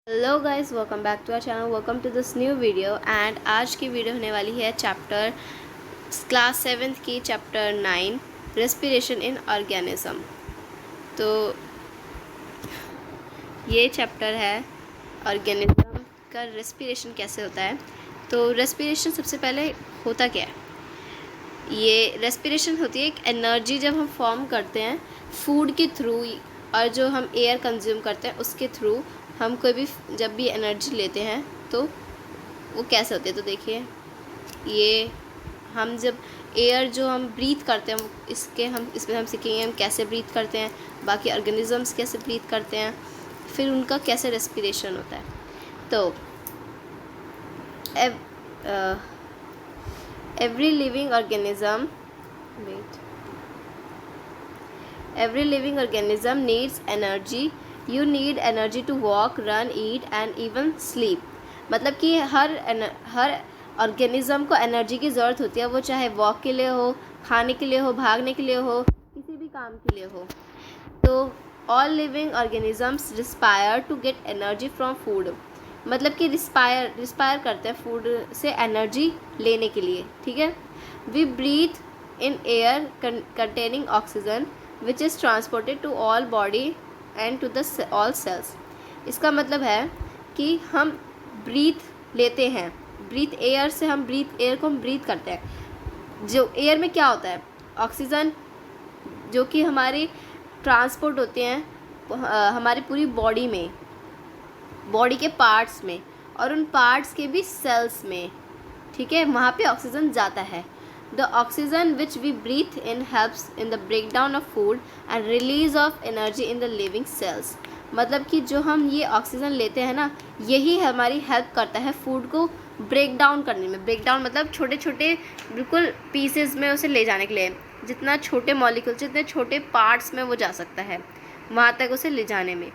Hello guys, welcome back to our channel. Welcome to this new video. And आज की video होने वाली है चैप्टर क्लास 7th की चैप्टर 9 रेस्पिरेशन इन ऑर्गेनिज्म। तो ये चैप्टर है ऑर्गेनिज्म का रेस्पिरेशन कैसे होता है। तो रेस्पिरेशन सबसे पहले होता क्या है? ये रेस्पिरेशन होती है एक एनर्जी जब हम फॉर्म करते हैं फूड के थ्रू, और जो हम एयर कंज्यूम करते हैं उसके थ्रू हम कोई भी जब भी एनर्जी लेते हैं तो वो कैसे होती है। तो देखिए, ये हम जब एयर जो हम ब्रीथ करते हैं इसमें हम सीखेंगे हम कैसे ब्रीथ करते हैं, बाकी ऑर्गेनिजम्स कैसे ब्रीथ करते हैं, फिर उनका कैसे रेस्पिरेशन होता है। तो every living organism every living organism needs energy. You need energy to walk, run, eat and even sleep. मतलब कि हर ऑर्गेनिज्म को एनर्जी की ज़रूरत होती है, वो चाहे वॉक के लिए हो, खाने के लिए हो, भागने के लिए हो, किसी भी काम के लिए हो। तो all living organisms respire to get energy from food. मतलब कि रिस्पायर करते हैं फूड से एनर्जी लेने के लिए, ठीक है। We breathe in air containing oxygen which is transported to all body and to the all cells. इसका मतलब है कि हम ब्रीथ लेते हैं, ब्रीथ एयर से हम एयर को हम ब्रीथ करते हैं। जो एयर में क्या होता है, ऑक्सीजन जो कि हमारी ट्रांसपोर्ट होते हैं हमारी पूरी बॉडी में, बॉडी के पार्ट्स में, और उन पार्ट्स के भी सेल्स में, ठीक है, वहाँ पे ऑक्सीजन जाता है। The oxygen which we breathe in helps in the break down of food and release of energy in the living cells. मतलब कि जो हम ये ऑक्सीजन लेते हैं ना, यही हमारी हेल्प करता है फूड को ब्रेक डाउन करने में। ब्रेक डाउन मतलब छोटे छोटे बिल्कुल पीसेस में उसे ले जाने के लिए, जितना छोटे मॉलिक्यूल, जितने छोटे पार्ट्स में वो जा सकता है वहाँ तक उसे ले जाने में।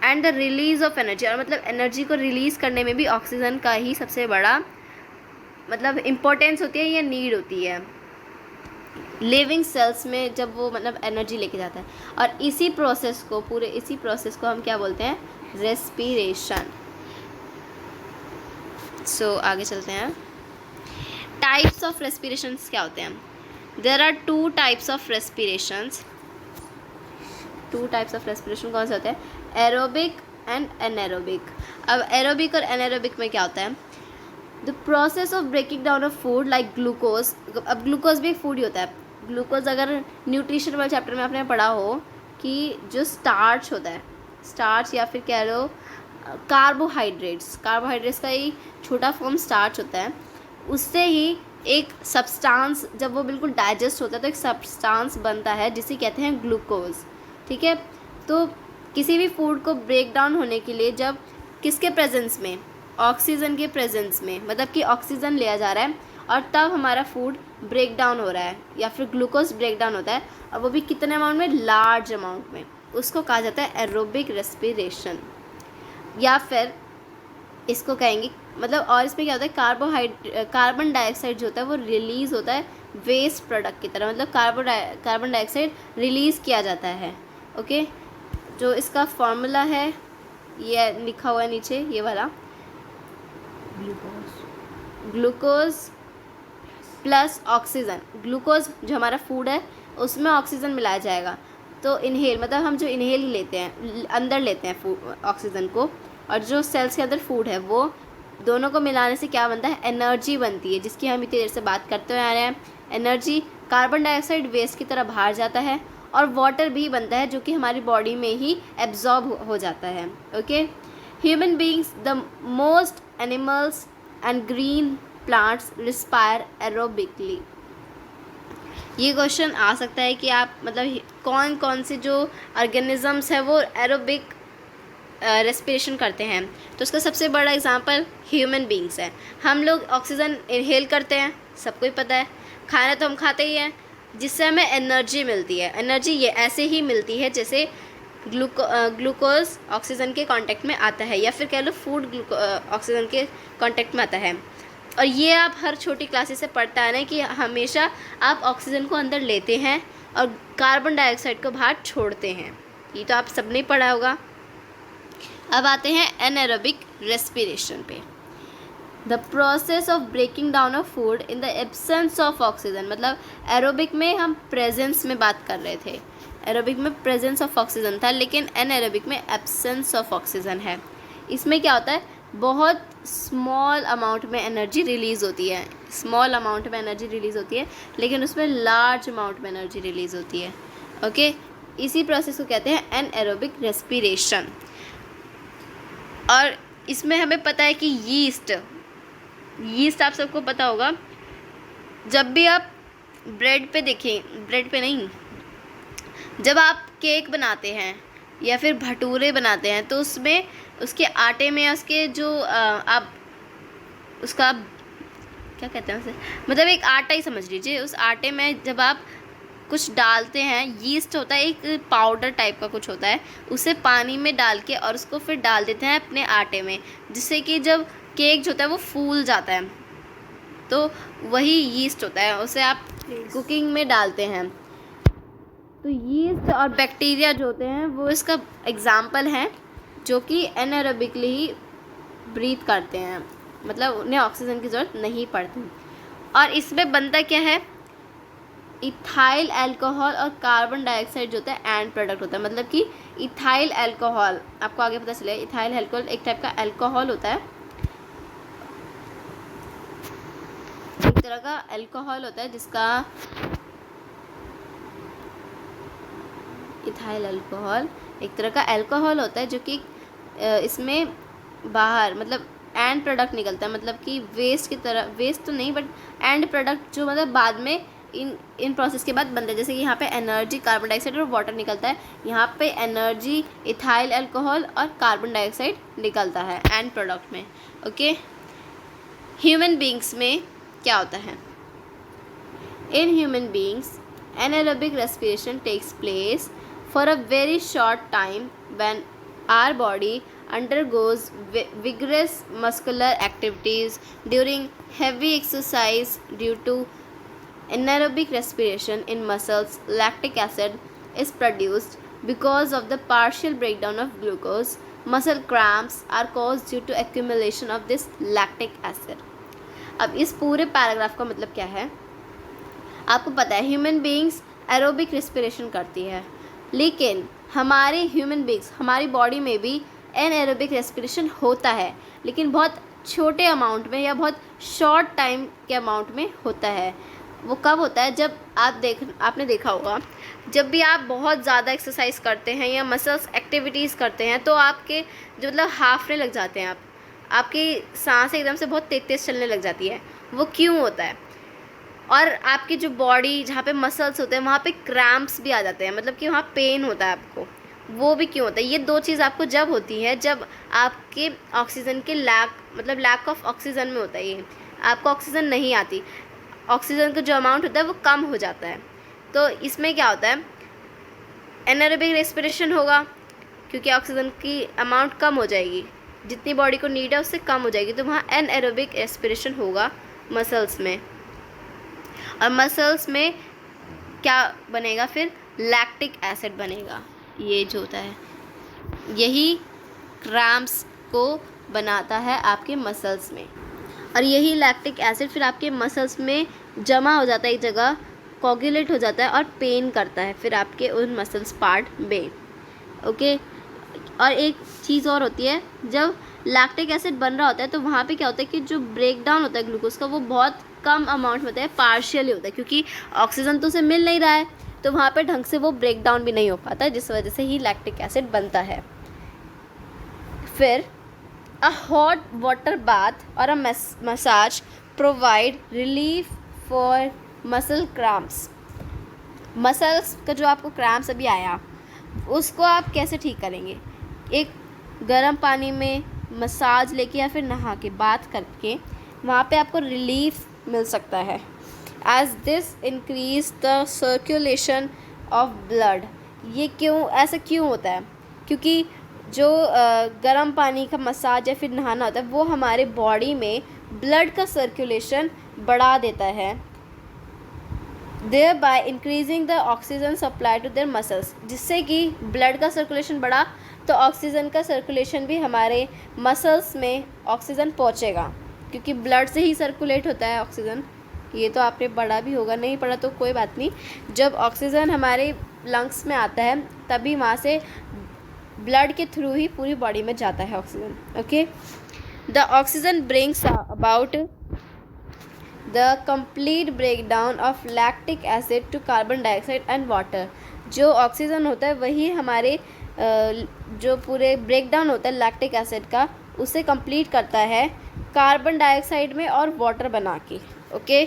And the release of energy, और मतलब एनर्जी को रिलीज़ करने में भी ऑक्सीजन का ही सबसे बड़ा मतलब इम्पोर्टेंस होती है या नीड होती है लिविंग सेल्स में, जब वो मतलब एनर्जी लेके जाता है। और इसी प्रोसेस को हम क्या बोलते हैं? रेस्पिरेशन। सो आगे चलते हैं। टाइप्स ऑफ रेस्पिरेशंस क्या होते हैं? There are two types of respirations. कौन से होते हैं? Aerobic and anaerobic. अब एरोबिक और एनारोबिक में क्या होता है? The process of breaking down of food like glucose. अब ग्लूकोज भी एक फूड ही होता है। ग्लूकोज अगर न्यूट्रिशन वाले चैप्टर में आपने पढ़ा हो कि जो स्टार्च होता है, स्टार्च या फिर कह लो कार्बोहाइड्रेट्स का ही छोटा फॉर्म स्टार्च होता है। उससे ही एक सब्सटेंस, जब वो बिल्कुल डाइजेस्ट होता है तो एक सब्सटेंस बनता है जिसे कहते हैं ग्लूकोज, ठीक है। तो किसी भी फूड को ब्रेक डाउन होने के लिए जब किसके प्रेजेंस में? ऑक्सीजन के प्रेजेंस में, मतलब कि ऑक्सीजन लिया जा रहा है और तब हमारा फूड ब्रेक डाउन हो रहा है या फिर ग्लूकोज ब्रेक डाउन होता है, और वो भी कितने अमाउंट में? लार्ज अमाउंट में। उसको कहा जाता है एरोबिक रेस्पिरेशन, या फिर इसको कहेंगे मतलब, और इसमें क्या होता है? कार्बन डाइऑक्साइड जो होता है वो रिलीज़ होता है वेस्ट प्रोडक्ट की तरह, मतलब कार्बन डाइऑक्साइड रिलीज़ किया जाता है। ओके, जो इसका फॉर्मूला है ये लिखा हुआ है नीचे, ये वाला, ग्लूकोज प्लस ऑक्सीजन। ग्लूकोज जो हमारा फूड है उसमें ऑक्सीजन मिलाया जाएगा, तो इनहेल मतलब हम जो इनहेल लेते हैं, अंदर लेते हैं ऑक्सीजन को, और जो सेल्स के अंदर फूड है वो दोनों को मिलाने से क्या बनता है? एनर्जी बनती है, जिसकी हम इतनी देर से बात करते हुए आ रहे हैं। एनर्जी, कार्बन डाइऑक्साइड वेस्ट की तरह बाहर जाता है, और वाटर भी बनता है जो कि हमारी बॉडी में ही एब्जॉर्ब हो जाता है। Okay, human beings, the most animals and green plants respire aerobically. ये क्वेश्चन आ सकता है कि आप मतलब कौन कौन से जो ऑर्गेनिजम्स है वो एरोबिक रेस्पिरेशन करते हैं। तो उसका सबसे बड़ा एग्जांपल ह्यूमन बींग्स है। हम लोग ऑक्सीजन इनहेल करते हैं, सबको ही पता है। खाना तो हम खाते ही हैं, जिससे हमें एनर्जी मिलती है। एनर्जी ये ऐसे ही मिलती है जैसे ग्लूकोज ऑक्सीजन के कांटेक्ट में आता है, या फिर कह लो फूड ऑक्सीजन के कांटेक्ट में आता है। और ये आप हर छोटी क्लासेस से पढ़ता है ना कि हमेशा आप ऑक्सीजन को अंदर लेते हैं और कार्बन डाइऑक्साइड को बाहर छोड़ते हैं। ये तो आप सबने पढ़ा होगा। अब आते हैं एनारोबिक रेस्पिरेशन पे। The process of breaking down of food in the absence of oxygen, मतलब एरोबिक में हम प्रेजेंस में बात कर रहे थे, एरोबिक में प्रेजेंस ऑफ ऑक्सीजन था, लेकिन एनारोबिक में एब्सेंस ऑफ ऑक्सीजन है। इसमें क्या होता है, बहुत स्मॉल अमाउंट में एनर्जी रिलीज़ होती है, स्मॉल अमाउंट में एनर्जी रिलीज़ होती है, लेकिन उसमें लार्ज अमाउंट में एनर्जी रिलीज़ होती है। ओके, इसी प्रोसेस को कहते हैं एनएरोबिक रेस्पिरेशन। और इसमें हमें पता है कि यीस्ट आप सबको पता होगा, जब भी आप ब्रेड पे देखें, ब्रेड पे नहीं, जब आप केक बनाते हैं या फिर भटूरे बनाते हैं, तो उसमें उसके आटे में उसके जो आप उसका क्या कहते हैं उसे, मतलब एक आटा ही समझ लीजिए, उस आटे में जब आप कुछ डालते हैं, यीस्ट होता है, एक पाउडर टाइप का कुछ होता है, उसे पानी में डाल के और उसको फिर डाल देते हैं अपने आटे में, जिससे कि जब केक जो होता है वो फूल जाता है, तो वही यीस्ट होता है, उसे आप कुकिंग में डालते हैं। तो यीस्ट और बैक्टीरिया जो होते हैं वो इसका एग्जाम्पल हैं, जो कि एनारोबिकली ही ब्रीथ करते हैं, मतलब उन्हें ऑक्सीजन की ज़रूरत नहीं पड़ती। और इसमें बनता क्या है, इथाइल अल्कोहल और कार्बन डाइऑक्साइड जो होता है एंड प्रोडक्ट होता है। मतलब कि इथाइल अल्कोहल, आपको आगे पता चलेगा, इथाइल अल्कोहल एक टाइप का अल्कोहल होता है, एक तरह का अल्कोहल होता है, जिसका इथाइल अल्कोहल एक तरह का अल्कोहल होता है, जो कि इसमें बाहर मतलब एंड प्रोडक्ट निकलता है, मतलब कि वेस्ट की तरह, वेस्ट तो नहीं बट एंड प्रोडक्ट जो मतलब बाद में इन प्रोसेस के बाद बनता है। जैसे कि यहाँ पे एनर्जी, कार्बन डाइऑक्साइड और वाटर निकलता है, यहाँ पे एनर्जी, इथाइल अल्कोहल और कार्बन डाइऑक्साइड निकलता है एंड प्रोडक्ट में। ओके, ह्यूमन बींग्स में क्या होता है, in human beings anaerobic respiration takes place for a very short time when our body undergoes vigorous muscular activities during heavy exercise. Due to anaerobic respiration in muscles, lactic acid is produced. Because of the partial breakdown of glucose, muscle cramps are caused due to accumulation of this lactic acid. अब इस पूरे paragraph का मतलब क्या है, आपको पता है ह्यूमन बींग्स एरोबिक रेस्पिरेशन करती है, लेकिन हमारे ह्यूमन बींग्स, हमारी बॉडी में भी एनएरोबिक रेस्पिरेशन होता है, लेकिन बहुत छोटे अमाउंट में या बहुत शॉर्ट टाइम के अमाउंट में होता है। वो कब होता है, जब आपने देखा होगा, जब भी आप बहुत ज़्यादा एक्सरसाइज करते हैं या मसल्स एक्टिविटीज़ करते हैं, तो आपके जो मतलब हाफने लग जाते हैं, आपकी सांसें एकदम से बहुत तेज तेज चलने लग जाती है। वो क्यों होता है, और आपकी जो बॉडी जहाँ पे मसल्स होते हैं वहाँ पे क्रैम्प्स भी आ जाते हैं, मतलब कि वहाँ पेन होता है आपको, वो भी क्यों होता है। ये दो चीज़ आपको जब होती है, जब आपके ऑक्सीजन के मतलब लैक ऑफ ऑक्सीजन में होता है, ये आपको ऑक्सीजन नहीं आती, ऑक्सीजन का जो अमाउंट होता है वो कम हो जाता है। तो इसमें क्या होता है, एनारोबिक रेस्पिरेशन होगा, क्योंकि ऑक्सीजन की अमाउंट कम हो जाएगी, जितनी बॉडी को नीड है उससे कम हो जाएगी, तो वहाँ एनएरोबिक रेस्पिरेशन होगा मसल्स में। और मसल्स में क्या बनेगा, फिर लैक्टिक एसिड बनेगा, ये जो होता है यही क्रैम्प्स को बनाता है आपके मसल्स में। और यही लैक्टिक एसिड फिर आपके मसल्स में जमा हो जाता है एक जगह, कोगुलेट हो जाता है और पेन करता है फिर आपके उन मसल्स पार्ट में। ओके, और एक चीज़ और होती है, जब लैक्टिक एसिड बन रहा होता है तो वहाँ पे क्या होता है कि जो ब्रेक डाउन होता है ग्लूकोज का, वो बहुत कम अमाउंट में होता है, पार्शियली होता है, क्योंकि ऑक्सीजन तो उसे मिल नहीं रहा है, तो वहाँ पे ढंग से वो ब्रेक डाउन भी नहीं हो पाता है, जिस वजह से ही लैक्टिक एसिड बनता है। फिर अ हॉट वाटर बाथ और अ massage provide relief for muscle cramps. Muscles का जो आपको क्रैम्प्स अभी आया, उसको आप कैसे ठीक करेंगे, एक गर्म पानी में मसाज लेके या फिर नहा के बात करके वहाँ पे आपको रिलीफ मिल सकता है। As this increase the circulation of blood. ये ऐसा क्यों होता है, क्योंकि जो गर्म पानी का मसाज या फिर नहाना होता है वो हमारे बॉडी में ब्लड का सर्कुलेशन बढ़ा देता है, thereby increasing the oxygen supply to their muscles, जिससे कि ब्लड का सर्कुलेशन बढ़ा तो ऑक्सीजन का सर्कुलेशन भी हमारे मसल्स में ऑक्सीजन पहुंचेगा, क्योंकि ब्लड से ही सर्कुलेट होता है ऑक्सीजन। ये तो आपने पढ़ा भी होगा, नहीं पढ़ा तो कोई बात नहीं। जब ऑक्सीजन हमारे लंग्स में आता है तभी वहाँ से ब्लड के थ्रू ही पूरी बॉडी में जाता है oxygen. Okay, the oxygen brings about the complete breakdown of lactic acid to carbon dioxide and water. जो ऑक्सीजन होता है वही हमारे जो पूरे ब्रेकडाउन होता है लैक्टिक एसिड का, उसे कंप्लीट करता है कार्बन डाइऑक्साइड में और वाटर बना के। ओके,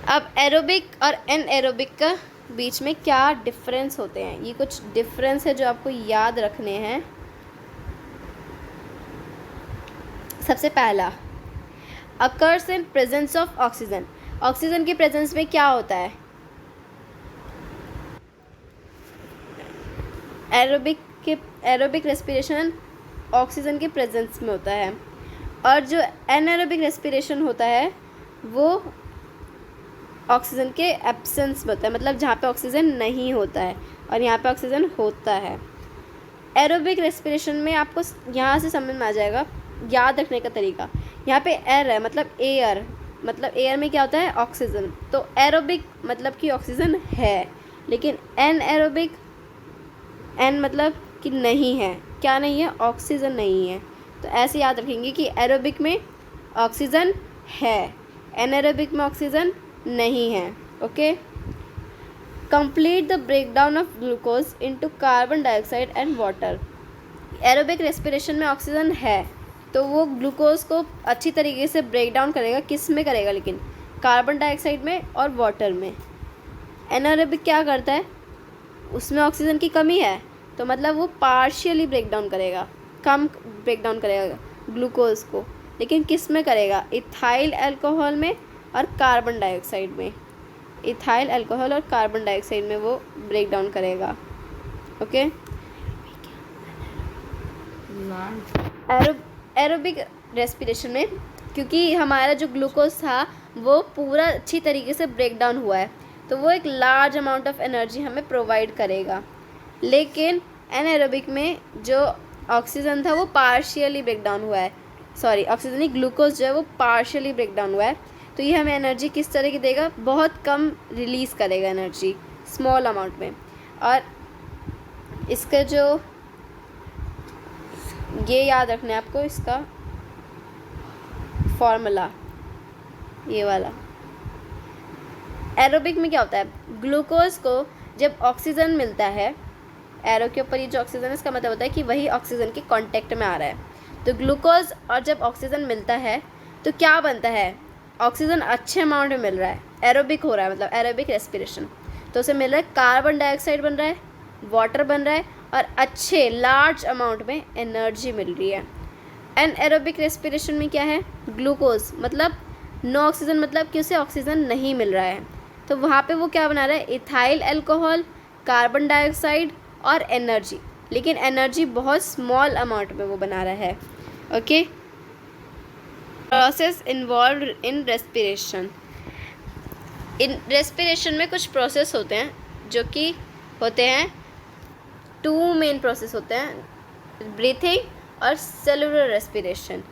अब एरोबिक और एनएरोबिक का बीच में क्या डिफरेंस होते हैं, ये कुछ डिफरेंस है जो आपको याद रखने हैं। सबसे पहला, occurs in presence of oxygen. Oxygen की प्रेजेंस में क्या होता है? एरोबिक रेस्पिरेशन ऑक्सीजन के प्रेजेंस में होता है, और जो एनारोबिक रेस्पिरेशन होता है वो ऑक्सीजन के एब्सेंस में होता है, मतलब जहाँ पे ऑक्सीजन नहीं होता है और यहाँ पे ऑक्सीजन होता है। एरोबिक रेस्पिरेशन में आपको यहाँ से समझ में आ जाएगा, याद रखने का तरीका। यहाँ पे एयर है, मतलब एयर, मतलब एयर में क्या होता है? ऑक्सीजन। तो एरोबिक मतलब कि ऑक्सीजन है, लेकिन एनएरोबिक, एन मतलब कि नहीं है। क्या नहीं है? ऑक्सीजन नहीं है। तो ऐसे याद रखेंगे कि एरोबिक में ऑक्सीजन है, एनारोबिक में ऑक्सीजन नहीं है। Okay, complete the breakdown of glucose into carbon dioxide and water. Aerobic respiration में ऑक्सीजन है तो वो ग्लूकोज को अच्छी तरीके से ब्रेक डाउन करेगा। किस में करेगा? लेकिन कार्बन डाइऑक्साइड में और वाटर में। एनारोबिक क्या करता है? उसमें ऑक्सीजन की कमी है तो मतलब वो पार्शियली ब्रेक डाउन करेगा, कम ब्रेक डाउन करेगा ग्लूकोज को, लेकिन किस में करेगा? इथाइल अल्कोहल में और कार्बन डाइऑक्साइड में। इथाइल अल्कोहल और कार्बन डाइऑक्साइड में वो ब्रेक डाउन करेगा। ओके, एरोबिक रेस्पिरेशन में क्योंकि हमारा जो ग्लूकोज था वो पूरा अच्छी तरीके से ब्रेक डाउन हुआ है तो वो एक लार्ज अमाउंट ऑफ एनर्जी हमें प्रोवाइड करेगा। लेकिन एनारोबिक में जो ऑक्सीजन था वो पार्शियली ब्रेक डाउन हुआ है, सॉरी ऑक्सीजन नहीं, ग्लूकोज जो है वो पार्शियली ब्रेक डाउन हुआ है, तो ये हमें एनर्जी किस तरह की देगा? बहुत कम रिलीज़ करेगा एनर्जी, स्मॉल अमाउंट में। और इसका जो ये याद रखना है आपको, इसका फॉर्मूला ये वाला। एरोबिक में क्या होता है? ग्लूकोज को जब ऑक्सीजन मिलता है, एरो के ऊपर ये जो ऑक्सीजन है इसका मतलब होता है कि वही ऑक्सीजन के कांटेक्ट में आ रहा है। तो ग्लूकोज और जब ऑक्सीजन मिलता है तो क्या बनता है? ऑक्सीजन अच्छे अमाउंट में मिल रहा है, एरोबिक हो रहा है, मतलब एरोबिक रेस्पिरेशन। तो उसे मिल रहा है कार्बन डाइऑक्साइड बन रहा है, वाटर बन रहा है और अच्छे लार्ज अमाउंट में एनर्जी मिल रही है। एनएरोबिक रेस्पिरेशन में क्या है? ग्लूकोज मतलब नो ऑक्सीजन, मतलब कि उसे ऑक्सीजन नहीं मिल रहा है, तो वहाँ पे वो क्या बना रहा है? इथाइल अल्कोहल, कार्बन डाइऑक्साइड और एनर्जी, लेकिन एनर्जी बहुत स्मॉल अमाउंट में वो बना रहा है। Okay, process involve in respiration. In respiration में कुछ प्रोसेस होते हैं जो कि होते हैं, 2 मेन प्रोसेस होते हैं, ब्रीथिंग और सेलुलर रेस्पिरेशन।